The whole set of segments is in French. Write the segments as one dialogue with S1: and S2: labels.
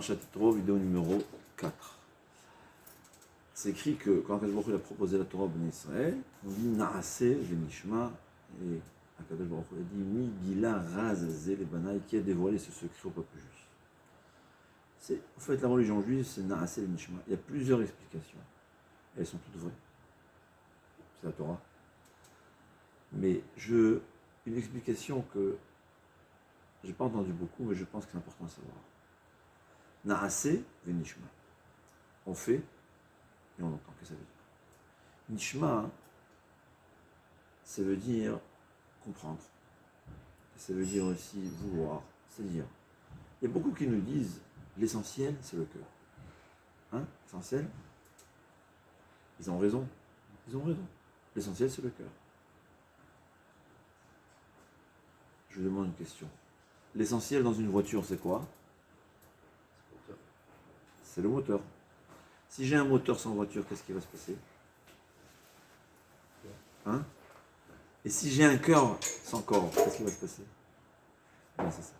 S1: Chapitre vidéo numéro 4. C'est écrit que quand Akadosh Baruch Hu a proposé la Torah au Bnei Israël, on dit Naase Venishma, et Akadosh Baruch Hu a dit Mi Gila Razazé les Banaï, qui a dévoilé ce secret au peuple juif. En fait, la religion juive, c'est Naase Venishma. Il y a plusieurs explications. Elles sont toutes vraies. C'est la Torah. Mais une explication que je n'ai pas entendu beaucoup, mais je pense que c'est important de savoir. Naase Venishma. On fait et on entend. Qu'est-ce que ça veut dire? Nishma, ça veut dire comprendre. Ça veut dire aussi vouloir. C'est-à-dire, il y a beaucoup qui nous disent l'essentiel, c'est le cœur. Hein? L'essentiel, ils ont raison. Ils ont raison. L'essentiel, c'est le cœur. Je vous demande une question. L'essentiel dans une voiture, c'est quoi? C'est le moteur. Si j'ai un moteur sans voiture, qu'est-ce qui va se passer? Hein? Et si j'ai un cœur sans corps, qu'est-ce qui va se passer? Ben, c'est ça.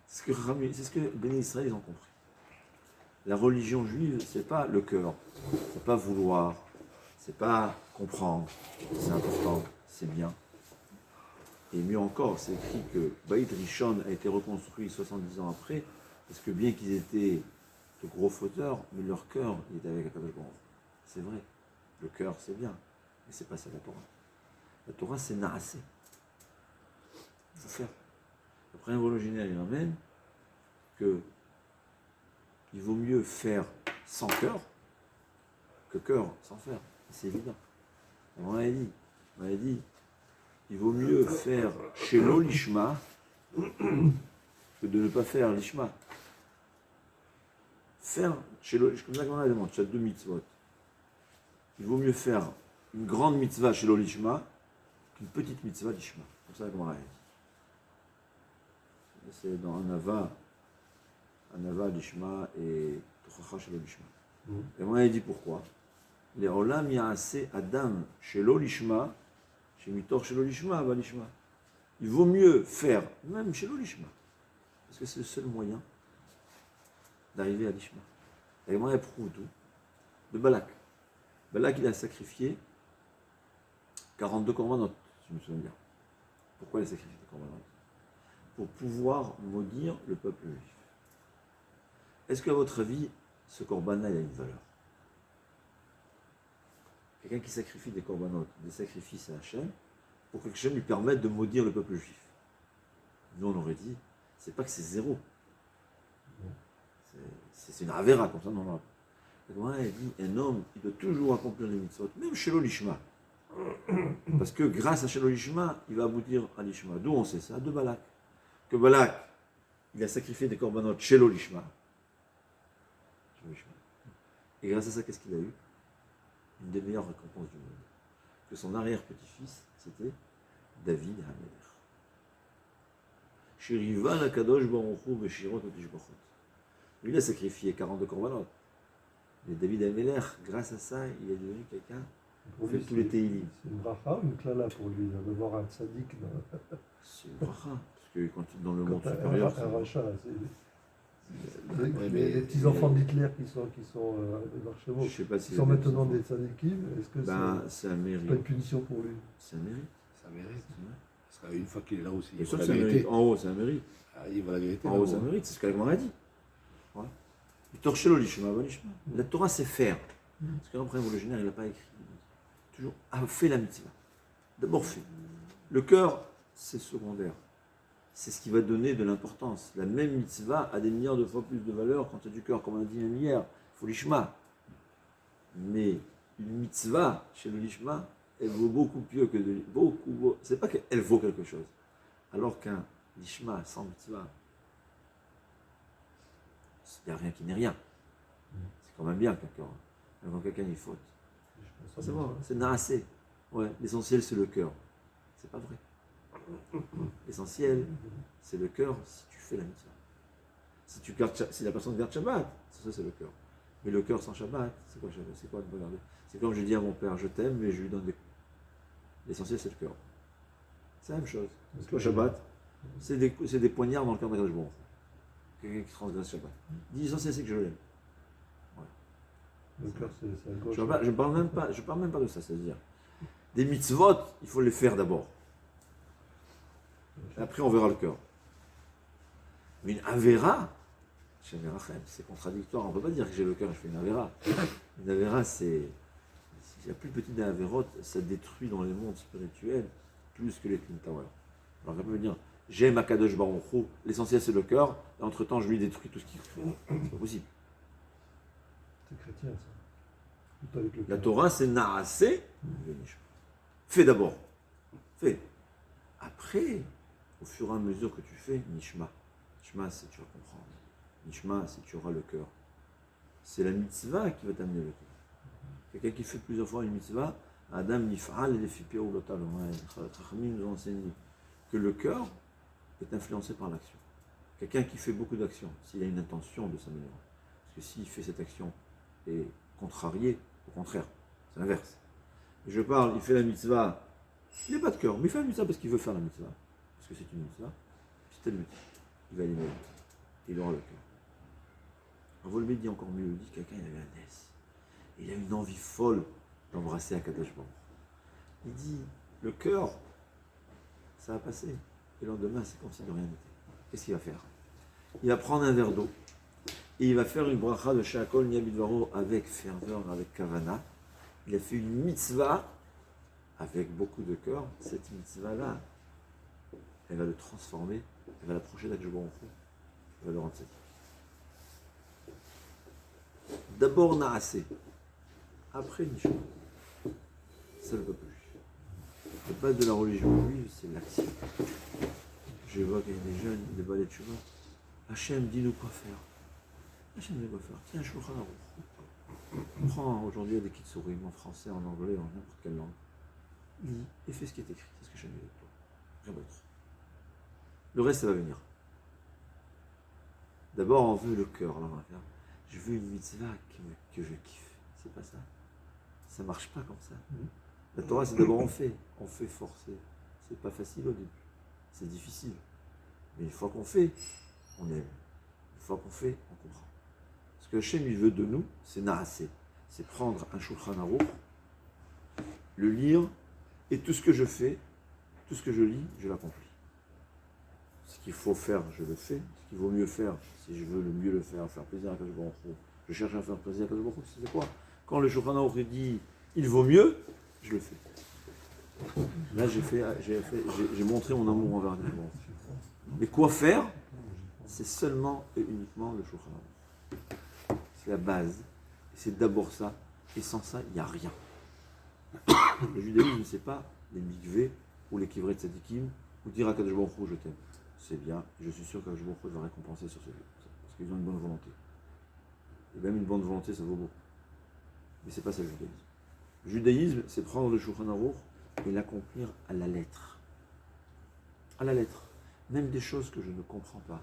S1: C'est ce que Béni Israël ils ont compris. La religion juive, c'est pas le cœur, c'est pas vouloir, c'est pas comprendre, c'est important, c'est bien. Et mieux encore, c'est écrit que Baït Rishon a été reconstruit 70 ans après, parce que bien qu'ils étaient de gros fauteurs, mais leur cœur il était avec Akadosh Baruch Hu. C'est vrai, le cœur c'est bien, mais c'est pas ça la Torah. La Torah c'est Naasé. Il faut faire. Après un vologénaire il emmène que il vaut mieux faire sans cœur que cœur sans faire. C'est évident. On m'avait dit, il vaut mieux faire chez l'Olishma que de ne pas faire l'Ishma. Faire chez l'Olishma, comme ça qu'on a demandé, tu as 2 mitzvot. Il vaut mieux faire une grande mitzvah chez l'Olishma qu'une petite mitzvah l'Ishma. Comme ça qu'on a dit. C'est dans Anava l'Ishma et Tochacha chez l'Olishma. Et on a dit pourquoi. Les Olam Yaase Adam chez l'Olishma. Chez Mitor, chez l'Olishma, l'Ishma. Il vaut mieux faire, même chez l'Olishma, parce que c'est le seul moyen d'arriver à l'Ishma. Et moi, il prouve tout. De Balak. Balak, il a sacrifié 42 corbanotes, si je me souviens bien. Pourquoi il a sacrifié des corbanotes? Pour pouvoir maudire le peuple juif. Est-ce qu'à votre avis, ce corban-là, il a une valeur? Quelqu'un qui sacrifie des corbanotes, des sacrifices à Hachem, pour que Hachem lui permette de maudire le peuple juif. Nous, on aurait dit, c'est pas que c'est zéro. C'est une avéra, comme ça, non. Il dit, un homme, il doit toujours accomplir les mitzvot, même chez l'Olishma. Parce que grâce à chez l'Olishma, il va aboutir à l'Ishma. D'où on sait ça? De Balak. Que Balak, il a sacrifié des corbanotes chez l'Olishma. Et grâce à ça, qu'est-ce qu'il a eu? Une des meilleures récompenses du monde. Que son arrière-petit-fils, c'était David HaMelech. Shirivan HaKadosh Baruch Hu Beshirot Otishbachot. Lui, il a sacrifié 42 corbanotes. Mais David HaMelech, grâce à ça, il est devenu quelqu'un qui fait tous les Teilim.
S2: C'est une bracha ou une klala pour lui, de voir un tzaddik
S1: C'est une bracha, parce que quand il est dans le monde supérieur.
S2: Un rachat, les petits-enfants d'Hitler qui sont marchés,
S1: Je sais pas si
S2: qui sont maintenant des tzaddikim, est-ce que
S1: c'est un mérite.
S2: C'est pas une punition pour lui?
S1: C'est un mérite.
S3: Ça mérite. Parce qu'une fois qu'il est là aussi,
S1: il faut la vérité. En haut, c'est un mérite.
S3: Ah, il voit la vérité.
S1: En haut, c'est un mérite, c'est ce qu'Agmar a dit. La Torah, c'est faire. Parce qu'après, le général, il n'a pas écrit. Toujours, fait la mitzvah. D'abord, fait. Le cœur, c'est secondaire. C'est ce qui va donner de l'importance. La même mitzvah a des milliards de fois plus de valeur quand tu as du cœur, comme on a dit même hier. Il faut l'ishma. Mais une mitzvah, chez le lishma, elle vaut beaucoup mieux que de... C'est pas qu'elle vaut quelque chose. Alors qu'un lishma sans mitzvah, il n'y a rien qui n'est rien. C'est quand même bien qu'un cœur. Même quand quelqu'un y faute. C'est bon, c'est naasé. Ouais, l'essentiel c'est le cœur. C'est pas vrai. L'essentiel c'est le cœur si tu fais la mitzvah. Si la personne garde Shabbat, ça c'est le cœur. Mais le cœur sans Shabbat, c'est quoi Shabbat? C'est quoi de regarder? C'est comme je dis à mon père, je t'aime, mais je lui donne des... L'essentiel c'est le cœur. C'est la même chose. Toi Shabbat, c'est des poignards dans le cœur de Akadosh Baruch Hu. quelqu'un qui transgresse Shabbat. Il dit l'essentiel c'est que je l'aime.
S2: Le cœur, c'est à gauche.
S1: Je parle même pas de ça, c'est-à-dire des mitzvot, il faut les faire d'abord. Et après on verra le cœur. Mais une avera, c'est contradictoire. On ne peut pas dire que j'ai le cœur et je fais une avera. Une avera, c'est la plus petite des avérotes, ça détruit dans les mondes spirituels plus que les Twin Towers. Alors on peut dire, j'aime Akadosh Baruch Hu, l'essentiel c'est le cœur, et entre-temps je lui détruis tout ce qu'il fait. C'est pas possible.
S2: C'est chrétien, ça. Tout avec le
S1: La
S2: cœur.
S1: Torah, c'est Naasé, fais d'abord. Fais. Après, au fur et à mesure que tu fais, Nishma. Nishma, c'est tu vas comprendre. Nishma, c'est tu auras le cœur. C'est la mitzvah qui va t'amener le cœur. Quelqu'un qui fait plusieurs fois une mitzvah, Adam Nif'al et Fipi Oulotal. Chachamim nous ont enseigné que le cœur est influencé par l'action. Quelqu'un qui fait beaucoup d'actions, s'il a une intention de s'améliorer, parce que s'il fait cette action et contrarié, au contraire, c'est l'inverse. Je parle, il fait la mitzvah, il n'a pas de cœur, mais il fait la mitzvah parce qu'il veut faire la mitzvah, parce que c'est une mitzvah, c'est tel mitzvah, il va aller mériter, il aura le cœur. Volvé dit encore mieux, il dit quelqu'un il avait un S, il a une envie folle d'embrasser Akadosh Baruch. Il dit, le cœur, ça va passer, et le lendemain c'est comme si de rien n'était. Qu'est-ce qu'il va faire? Il va prendre un verre d'eau, et il va faire une bracha de Shakol Niabidvaro avec ferveur, avec kavana. Il a fait une mitzvah avec beaucoup de cœur. Cette mitzvah-là, elle va le transformer, elle va l'approcher d'Akadosh Baruch Hu, elle va le rendre satisfait. D'abord Naasé, après Nishma. Ça le peuple juif. La base de la religion juive, c'est l'action. Je vois qu'il y a des jeunes, des balais de chemin. Hachem, dis-nous quoi faire. Hachem, dis-nous quoi faire. Tiens, Shulchan Aruch. Prends aujourd'hui des kitsurim en français, en anglais, en n'importe quelle langue. Lis et fais ce qui est écrit. C'est ce que Hachem dit de toi. Rien d'autre. Le reste, ça va venir. D'abord, on veut le cœur. Alors, on va faire. Je veux une mitzvah que je kiffe. C'est pas ça. Ça marche pas comme ça. La Torah, c'est d'abord on fait forcer. C'est pas facile au début. C'est difficile. Mais une fois qu'on fait, on aime. Une fois qu'on fait, on comprend. Ce que Hachem il veut de nous, c'est Naasé. C'est prendre un Shulchan Aruch, le lire, et tout ce que je fais, tout ce que je lis, je l'accomplis. Ce qu'il faut faire, je le fais. Ce qu'il vaut mieux faire, si je veux le mieux le faire plaisir à Akadosh Baruch Hu, je cherche à faire plaisir à Akadosh Baruch Hu, c'est quoi? Quand le Shulchan Aruch dit il vaut mieux, je le fais. Là, j'ai montré mon amour envers Akadosh Baruch Hu. Mais quoi faire? C'est seulement et uniquement le Shulchan Aruch. C'est la base. Et c'est d'abord ça. Et sans ça, il n'y a rien. Le judaïsme, c'est pas les mikveh ou les kivrei tzadikim ou dire à Kadosh Baruch Hu, je t'aime. C'est bien. Je suis sûr que Kadosh Baruch Hu va récompenser sur ce lieu. Parce qu'ils ont une bonne volonté. Et même une bonne volonté, ça vaut beaucoup. Mais c'est pas ça le judaïsme. Le judaïsme, c'est prendre le Shulchan Aruch et l'accomplir à la lettre. À la lettre. Même des choses que je ne comprends pas.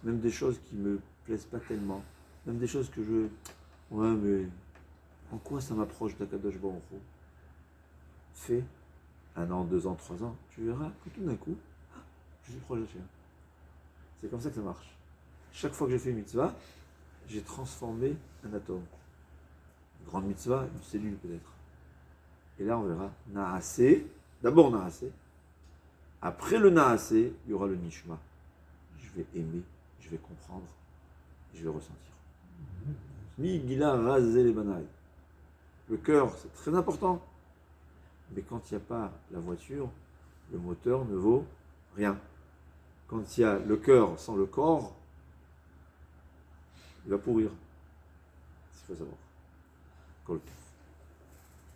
S1: Même des choses qui me plaisent pas tellement. Même des choses que je... Ouais, mais en quoi ça m'approche d'Akadosh Baruch Hu? Fais 1 an, 2 ans, 3 ans, tu verras que tout d'un coup, je suis proche d'Hachem. C'est comme ça que ça marche. Chaque fois que j'ai fait une mitzvah, j'ai transformé un atome. Une grande mitzvah, une cellule peut-être. Et là, on verra Naasé, d'abord Naasé. Après le Naasé, il y aura le Nishma. Je vais aimer, je vais comprendre, je vais ressentir. Mi Gila Razé les Banaï. Le cœur, c'est très important. Mais quand il n'y a pas la voiture, le moteur ne vaut rien. Quand il y a le cœur sans le corps, il va pourrir. C'est ce qu'il faut savoir.